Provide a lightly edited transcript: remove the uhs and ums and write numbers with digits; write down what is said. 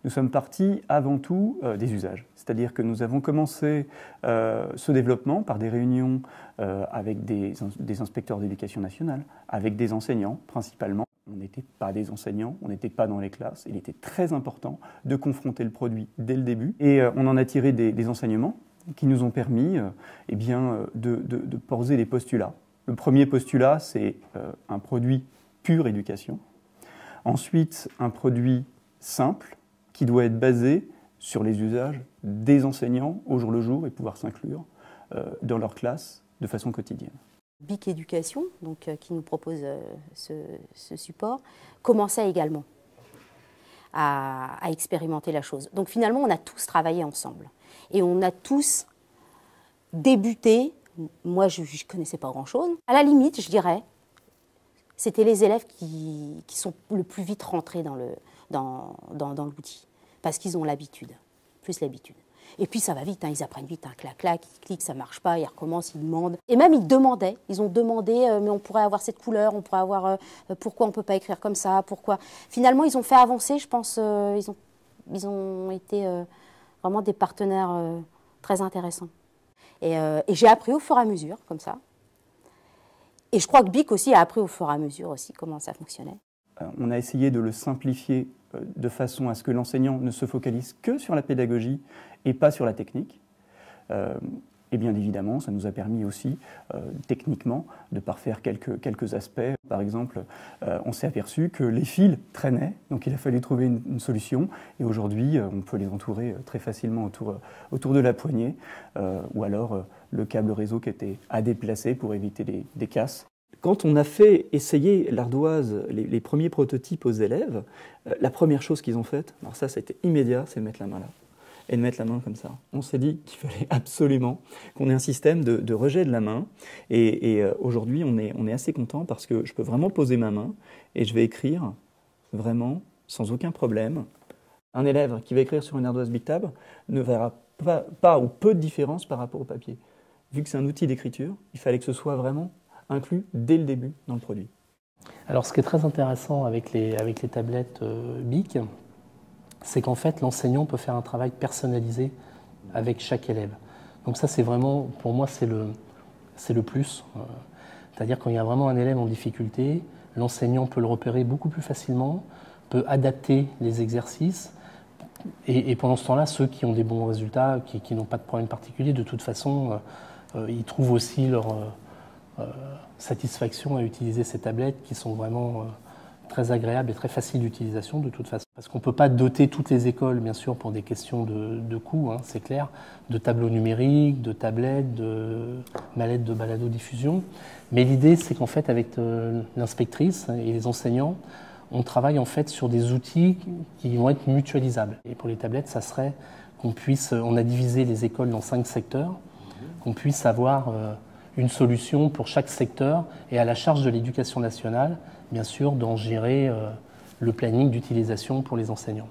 nous sommes partis avant tout des usages. C'est-à-dire que nous avons commencé ce développement par des réunions avec des inspecteurs d'éducation nationale, avec des enseignants principalement. On n'était pas des enseignants, on n'était pas dans les classes. Il était très important de confronter le produit dès le début. Et on en a tiré des enseignements qui nous ont permis eh bien, de poser des postulats. Le premier postulat, c'est un produit pure éducation. Ensuite, un produit simple qui doit être basé sur les usages des enseignants au jour le jour et pouvoir s'inclure dans leur classe de façon quotidienne. BIC Éducation, donc, qui nous propose ce support, commençait également à expérimenter la chose. Donc finalement, on a tous travaillé ensemble. Et on a tous débuté. Moi, je ne connaissais pas grand-chose. À la limite, je dirais, c'était les élèves qui sont le plus vite rentrés dans l'outil. Parce qu'ils ont l'habitude, plus l'habitude. Et puis ça va vite, hein, ils apprennent vite, clac, ils cliquent, ça ne marche pas, ils recommencent, ils demandent. Et même ils demandaient, ils ont demandé, mais on pourrait avoir cette couleur, on pourrait avoir, pourquoi on ne peut pas écrire comme ça, pourquoi. Finalement, ils ont fait avancer, je pense, ils ont été vraiment des partenaires très intéressants. Et j'ai appris au fur et à mesure, comme ça. Et je crois que BIC aussi a appris au fur et à mesure aussi comment ça fonctionnait. On a essayé de le simplifier de façon à ce que l'enseignant ne se focalise que sur la pédagogie et pas sur la technique. Et bien évidemment, ça nous a permis aussi, techniquement, de parfaire quelques aspects. Par exemple, on s'est aperçu que les fils traînaient, donc il a fallu trouver une solution. Et aujourd'hui, on peut les entourer très facilement autour de la poignée, ou alors le câble réseau qui était à déplacer pour éviter des casses. Quand on a fait essayer l'ardoise, les premiers prototypes aux élèves, la première chose qu'ils ont faite, alors ça c'était immédiat, c'est de mettre la main là. Et de mettre la main comme ça. On s'est dit qu'il fallait absolument qu'on ait un système de rejet de la main. Et aujourd'hui, on est assez content parce que je peux vraiment poser ma main et je vais écrire vraiment sans aucun problème. Un élève qui va écrire sur une ardoise BIC-Tab ne verra pas ou peu de différence par rapport au papier. Vu que c'est un outil d'écriture, il fallait que ce soit vraiment inclus dès le début dans le produit. Alors ce qui est très intéressant avec les tablettes BIC, c'est qu'en fait l'enseignant peut faire un travail personnalisé avec chaque élève. Donc ça c'est vraiment, pour moi c'est le plus. C'est-à-dire quand il y a vraiment un élève en difficulté, l'enseignant peut le repérer beaucoup plus facilement, peut adapter les exercices et pendant ce temps-là, ceux qui ont des bons résultats, qui n'ont pas de problème particulier, de toute façon, ils trouvent aussi leur satisfaction à utiliser ces tablettes qui sont vraiment très agréables et très faciles d'utilisation de toute façon. Parce qu'on ne peut pas doter toutes les écoles, bien sûr, pour des questions de coûts, hein, c'est clair, de tableaux numériques, de tablettes, de mallettes de balado-diffusion. Mais l'idée, c'est qu'en fait, avec l'inspectrice et les enseignants, on travaille en fait sur des outils qui vont être mutualisables. Et pour les tablettes, ça serait qu'on puisse, on a divisé les écoles dans 5 secteurs, qu'on puisse avoir une solution pour chaque secteur et à la charge de l'éducation nationale, bien sûr, d'en gérer le planning d'utilisation pour les enseignants.